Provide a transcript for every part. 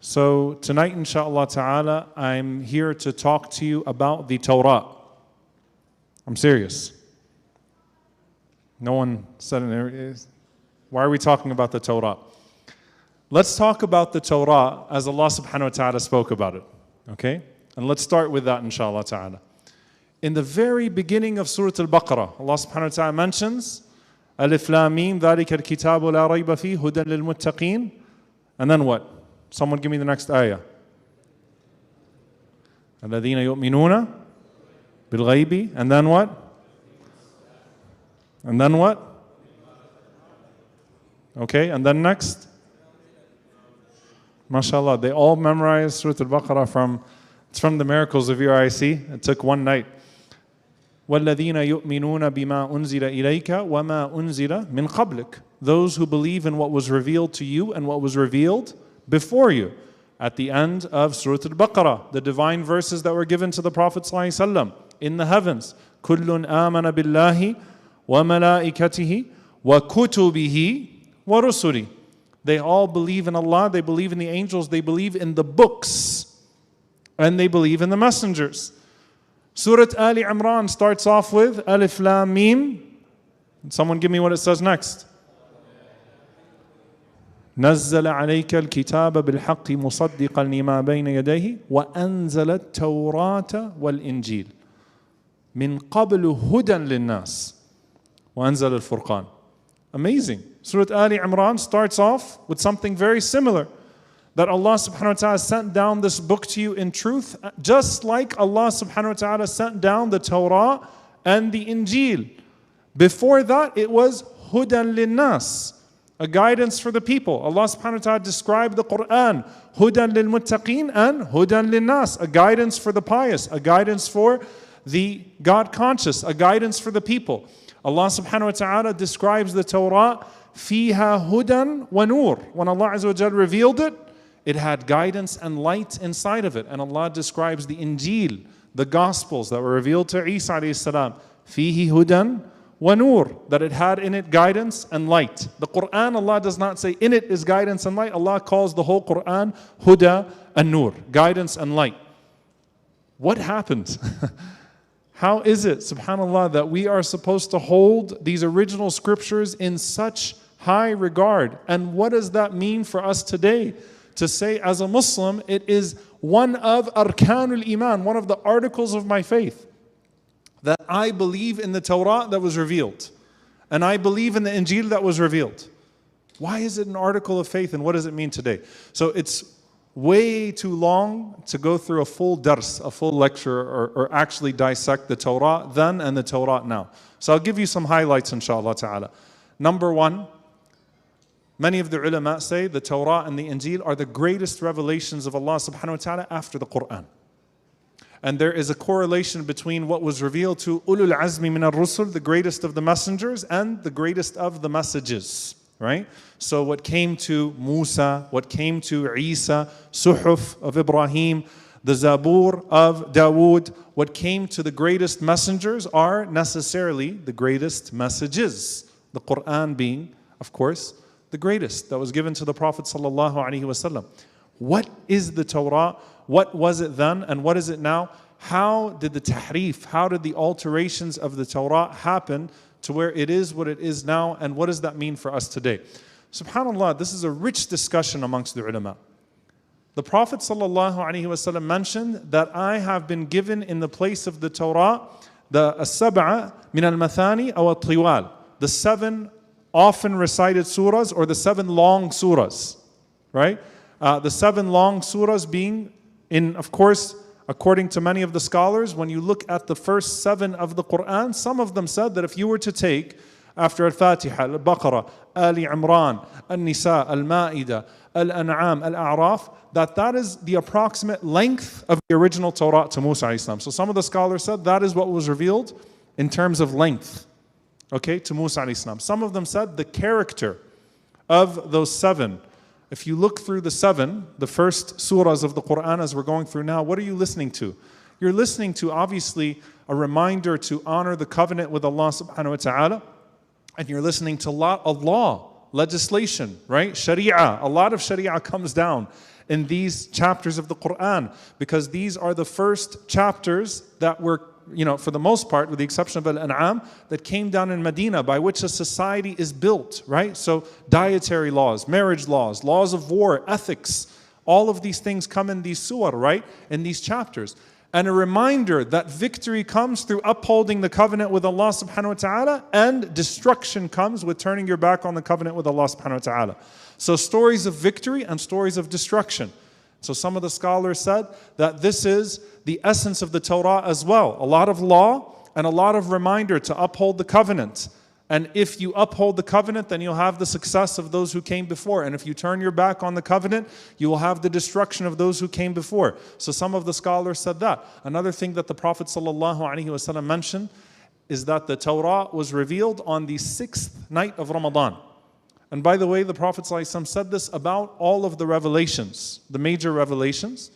So tonight, inshallah ta'ala, I'm here to talk to you about the Torah. I'm serious. No one said it. Why are we talking about the Torah? Let's talk about the Torah as Allah subhanahu wa ta'ala spoke about it. Okay? And let's start with that, inshallah ta'ala. In the very beginning of Surah Al-Baqarah, Allah subhanahu wa ta'ala mentions Alif Lam Mim, ذَلِكَ الْكِتَابُ لَا رَيْبَ فِيهِ هُدًى لِلْمُتَّقِينَ. And then what? Someone give me the next ayah. الَّذِينَ يُؤْمِنُونَ بِالْغَيْبِ. And then what? And then what? Okay, and then next? MashaAllah, they all memorized Surah Al-Baqarah it's from the miracles of your IC. It took one night. وَالَّذِينَ يُؤْمِنُونَ بِمَا أُنزِلَ إِلَيْكَ وَمَا أُنزِلَ مِنْ قَبْلِكَ. Those who believe in what was revealed to you and what was revealed before you. At the end of Surah Al-Baqarah, the divine verses that were given to the Prophet ﷺ in the heavens. كُلٌّ آمَنَ بِاللَّهِ وَمَلَائِكَتِهِ وَكُتُبِهِ وَرُسُلِهِ. They all believe in Allah, they believe in the angels, they believe in the books, and they believe in the messengers. Surah Ali Imran starts off with Alif Lam Mim. Someone give me what it says next. نزل عليك الكتاب بالحق مصدقا لما بين يديه وأنزل التوراة والإنجيل من قبل هدى للناس وأنزل الفرقان. Amazing. Surah Ali Imran starts off with something very similar. That Allah subhanahu wa ta'ala sent down this book to you in truth, just like Allah subhanahu wa ta'ala sent down the Torah and the Injil. Before that, it was hudan linnas, a guidance for the people. Allah subhanahu wa ta'ala described the Quran, hudan lil muttaqeen and hudan linnas, a guidance for the pious, a guidance for the God conscious, a guidance for the people. Allah subhanahu wa ta'ala describes the Torah, fiha hudan wa nur. When Allah azza wa jal revealed it, it had guidance and light inside of it. And Allah describes the Injil, the Gospels that were revealed to Isa alayhi salam. Fihi hudan wa nur. That it had in it guidance and light. The Quran, Allah does not say in it is guidance and light. Allah calls the whole Quran huda and nur, guidance and light. What happened? How is it, subhanAllah, that we are supposed to hold these original scriptures in such high regard? And what does that mean for us today? To say as a Muslim, it is one of arkanul iman, one of the articles of my faith, that I believe in the Torah that was revealed, and I believe in the Injil that was revealed. Why is it an article of faith, and what does it mean today? So it's way too long to go through a full dars, a full lecture, or actually dissect the Torah then and the Torah now. So I'll give you some highlights, inshallah ta'ala. Number one, many of the ulama say the Torah and the Injil are the greatest revelations of Allah subhanahu wa ta'ala after the Quran. And there is a correlation between what was revealed to ulul azmi min ar-rusul, the greatest of the messengers, and the greatest of the messages. Right? So what came to Musa, what came to Isa, Suhuf of Ibrahim, the Zabur of Dawood, what came to the greatest messengers are necessarily the greatest messages. The Quran being, of course, the greatest that was given to the Prophet sallallahu alaihi wasallam. What is the Torah? What was it then and what is it now? How did the tahrif, how did the alterations of the Torah happen to where it is what it is now, and what does that mean for us today? SubhanAllah, this is a rich discussion amongst the ulama. The Prophet ﷺ mentioned that I have been given in the place of the Torah the as-sab'a min al-mathani aw at-tiwal, the 7 often recited surahs or the 7 long surahs, right? The 7 long surahs being in, of course, according to many of the scholars, when you look at the first 7 of the Quran, some of them said that if you were to take after Al-Fatiha, Al-Baqarah, Ali Imran, Al-Nisa, Al-Ma'idah, Al-An'am, Al-A'raf, that is the approximate length of the original Torah to Musa alayhi salam. So some of the scholars said that is what was revealed in terms of length, okay, to Musa alayhi salam. Some of them said the character of those 7. If you look through the 7, the first surahs of the Quran as we're going through now, what are you listening to? You're listening to obviously a reminder to honor the covenant with Allah subhanahu wa ta'ala, and you're listening to Allah legislation, right? Sharia. A lot of Sharia comes down in these chapters of the Quran because these are the first chapters that were, for the most part, with the exception of Al-An'am, that came down in Medina, by which a society is built, right? So dietary laws, marriage laws, laws of war, ethics, all of these things come in these surah, right? In these chapters. And a reminder that victory comes through upholding the covenant with Allah subhanahu wa ta'ala, and destruction comes with turning your back on the covenant with Allah subhanahu wa ta'ala. So stories of victory and stories of destruction. So some of the scholars said that this is the essence of the Torah as well. A lot of law and a lot of reminder to uphold the covenant. And if you uphold the covenant, then you'll have the success of those who came before. And if you turn your back on the covenant, you will have the destruction of those who came before. So some of the scholars said that. Another thing that the Prophet ﷺ mentioned is that the Torah was revealed on the 6th night of Ramadan. And by the way, the Prophet ﷺ said this about all of the revelations, the major revelations,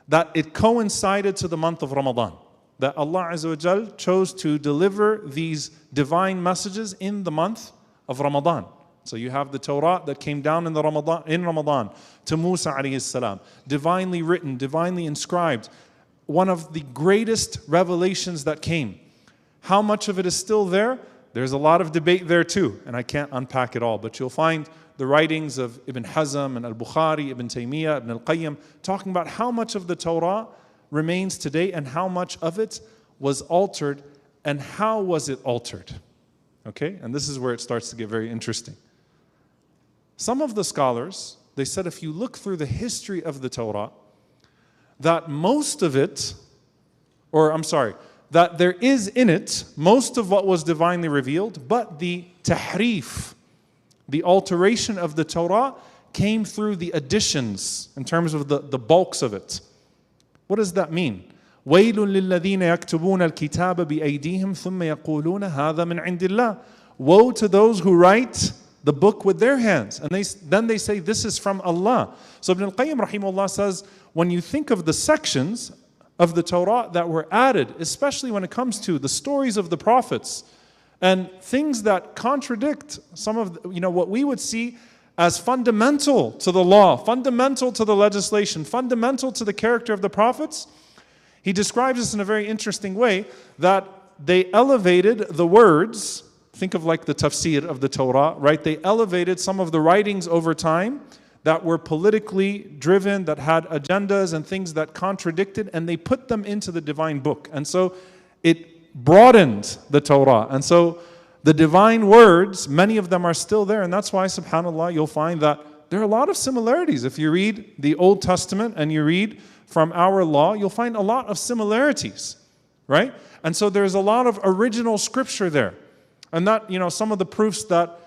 that it coincided to the month of Ramadan. That Allah Azza wa Jal chose to deliver these divine messages in the month of Ramadan. So you have the Torah that came down in Ramadan to Musa alayhi salam, divinely written, divinely inscribed, one of the greatest revelations that came. How much of it is still there? There's a lot of debate there too, and I can't unpack it all, but you'll find the writings of Ibn Hazm and Al-Bukhari, Ibn Taymiyyah, Ibn Al-Qayyim, talking about how much of the Torah remains today and how much of it was altered and how was it altered. Okay, and this is where it starts to get very interesting. Some of the scholars, they said if you look through the history of the Torah, that most of it, that there is in it most of what was divinely revealed, but the tahrif, the alteration of the Torah came through the additions in terms of the bulks of it. What does that mean? وَيْلٌ لِلَّذِينَ يَكْتُبُونَ الْكِتَابَ بِأَيْدِيهِمْ ثُمَّ يَقُولُونَ هَذَا مِنْ عِنْدِ اللَّهِ. Woe to those who write the book with their hands. And then they say, this is from Allah. So Ibn al-Qayyim rahimahullah says, when you think of the sections of the Torah that were added, especially when it comes to the stories of the prophets and things that contradict some of what we would see as fundamental to the law, fundamental to the legislation, fundamental to the character of the prophets, he describes this in a very interesting way, that they elevated the words. Think of like the tafsir of the Torah, right? They elevated some of the writings over time that were politically driven, that had agendas and things that contradicted, and they put them into the divine book. And so it broadened the Torah. And so the divine words, many of them are still there. And that's why, subhanAllah, you'll find that there are a lot of similarities. If you read the Old Testament and you read from our law, you'll find a lot of similarities, right? And so there's a lot of original scripture there. And that, some of the proofs that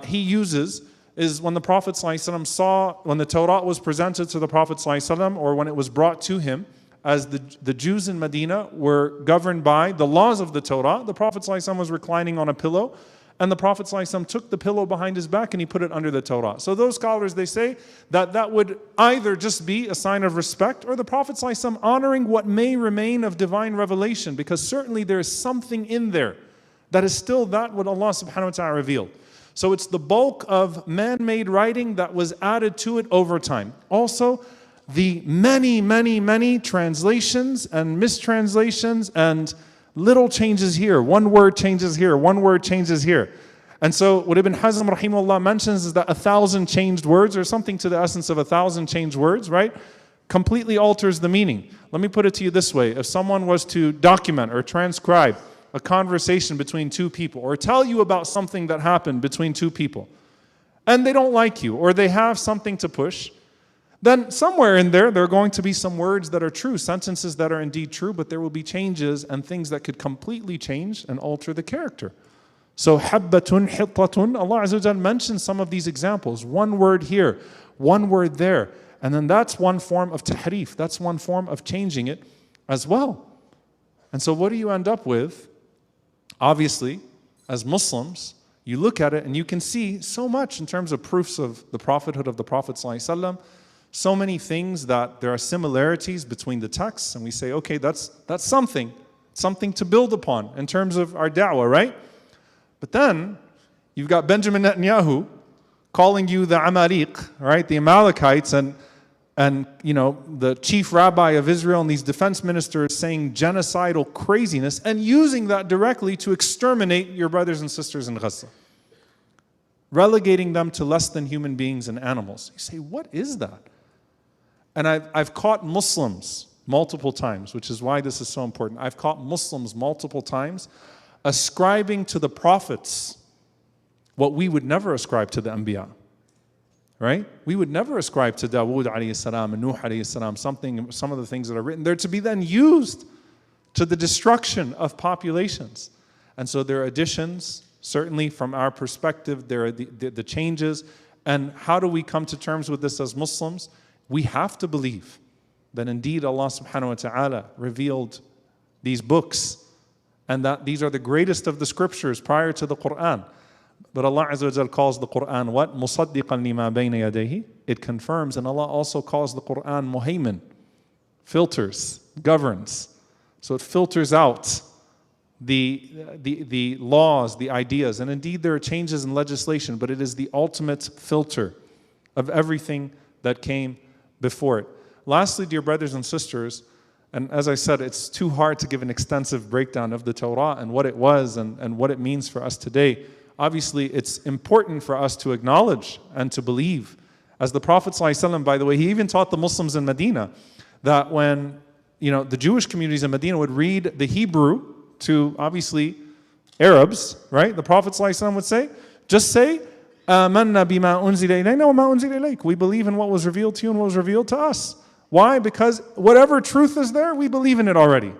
he uses is when the Prophet ﷺ saw, when the Torah was presented to the Prophet ﷺ, or when it was brought to him, as the Jews in Medina were governed by the laws of the Torah, the Prophet ﷺ was reclining on a pillow, and the Prophet ﷺ took the pillow behind his back and he put it under the Torah. So those scholars, they say that that would either just be a sign of respect, or the Prophet ﷺ honoring what may remain of divine revelation, because certainly there is something in there that is still that what Allah subhanahu wa ta'ala revealed. So it's the bulk of man-made writing that was added to it over time. Also, the many translations and mistranslations and little changes here. One word changes here, one word changes here. And so what Ibn Hazm rahimahullah mentions is that 1,000 changed words, or something to the essence of 1,000 changed words, right, completely alters the meaning. Let me put it to you this way. If someone was to document or transcribe a conversation between two people, or tell you about something that happened between two people, and they don't like you, or they have something to push, then somewhere in there are going to be some words that are true, sentences that are indeed true, but there will be changes and things that could completely change and alter the character. So, habbatun, hittatun, Allah Azza wa Jal mentions some of these examples. One word here, one word there. And then that's one form of tahrif. That's one form of changing it as well. And so what do you end up with? Obviously, as Muslims, you look at it and you can see so much in terms of proofs of the prophethood of the Prophet ﷺ, so many things that there are similarities between the texts, and we say, okay, that's something to build upon in terms of our da'wah, right? But then you've got Benjamin Netanyahu calling you the Amaliq, right? The Amalekites, and the chief rabbi of Israel and these defense ministers saying genocidal craziness and using that directly to exterminate your brothers and sisters in Gaza, relegating them to less than human beings and animals. You say, what is that? And I've caught Muslims multiple times, which is why this is so important. I've caught Muslims multiple times ascribing to the prophets what we would never ascribe to the Anbiya. Right? We would never ascribe to Dawood alayhi salam and Nuh alayhi salam some of the things that are written. They're to be then used to the destruction of populations. And so there are additions, certainly from our perspective, there are the changes. And how do we come to terms with this as Muslims? We have to believe that indeed Allah subhanahu wa ta'ala revealed these books and that these are the greatest of the scriptures prior to the Quran. But Allah Azza wa Jal calls the Quran what? مُصَدِّقًا لِمَا بَيْنَ يَدَيْهِ. It confirms, and Allah also calls the Quran muhaymin, filters, governs. So it filters out the laws, the ideas. And indeed there are changes in legislation, but it is the ultimate filter of everything that came before it. Lastly, dear brothers and sisters, and as I said, it's too hard to give an extensive breakdown of the Torah and what it was and what it means for us today. Obviously, it's important for us to acknowledge and to believe. As the Prophet ﷺ, by the way, he even taught the Muslims in Medina that when the Jewish communities in Medina would read the Hebrew to, obviously, Arabs, right? The Prophet ﷺ would say, just say, آمَنَّا بِمَا أُنزِلَ إِلَيْنَا وَمَا أُنزِلَ إِلَيْكَ. We believe in what was revealed to you and what was revealed to us. Why? Because whatever truth is there, we believe in it already.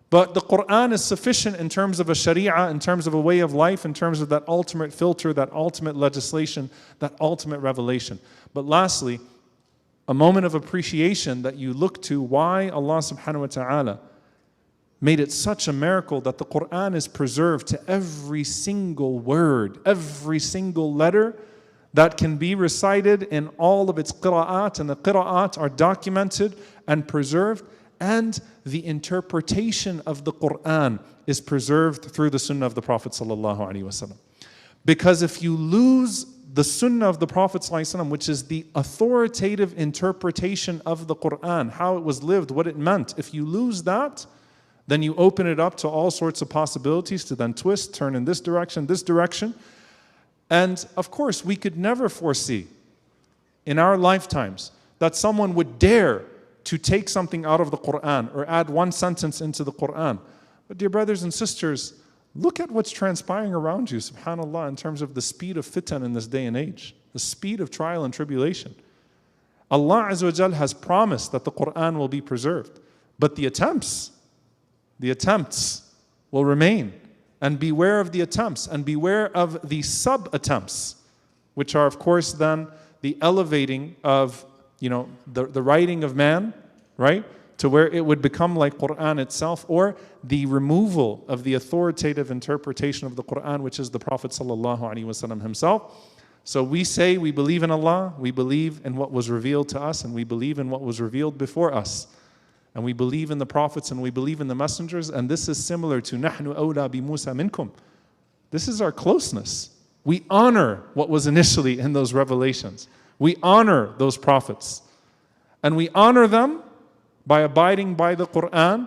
But the Quran is sufficient in terms of a sharia, in terms of a way of life, in terms of that ultimate filter, that ultimate legislation, that ultimate revelation. But lastly, a moment of appreciation that you look to why Allah subhanahu wa ta'ala made it such a miracle that the Quran is preserved to every single word, every single letter that can be recited in all of its qira'at, and the qira'at are documented and preserved. And the interpretation of the Quran is preserved through the Sunnah of the Prophet ﷺ. Because if you lose the Sunnah of the Prophet ﷺ, which is the authoritative interpretation of the Quran, how it was lived, what it meant, if you lose that, then you open it up to all sorts of possibilities to then twist, turn in this direction, this direction. And of course, we could never foresee in our lifetimes that someone would dare to take something out of the Quran or add one sentence into the Quran. But dear brothers and sisters, look at what's transpiring around you, subhanAllah, in terms of the speed of fitan in this day and age, the speed of trial and tribulation. Allah Azza wa Jal has promised that the Quran will be preserved, but the attempts will remain. And beware of the attempts, and beware of the sub-attempts, which are, of course, then the elevating of the writing of man, right, to where it would become like Quran itself, or the removal of the authoritative interpretation of the Quran, which is the Prophet ﷺ himself. So we say we believe in Allah, we believe in what was revealed to us, and we believe in what was revealed before us. And we believe in the prophets and we believe in the messengers, and this is similar to نَحْنُ أَوْلَى بِمُوسَى مِنْكُمْ. This is our closeness. We honor what was initially in those revelations. We honor those prophets. And we honor them by abiding by the Quran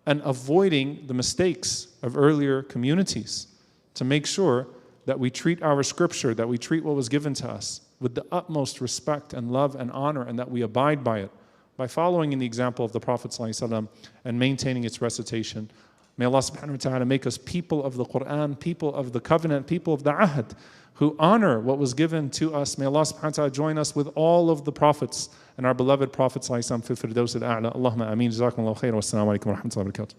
and avoiding the mistakes of earlier communities, to make sure that we treat our scripture, that we treat what was given to us with the utmost respect and love and honor, and that we abide by it by following in the example of the Prophet ﷺ and maintaining its recitation. May Allah subhanahu wa ta'ala make us people of the Quran, people of the covenant, people of the ahd, who honor what was given to us. May Allah subhanahu wa ta'ala join us with all of the prophets and our beloved Prophet ﷺ fi firdaus al-a'la. Allahumma ameen. Jazakumullahu khairan. Wassalamu alaikum wa rahmatullahi wa barakatuh.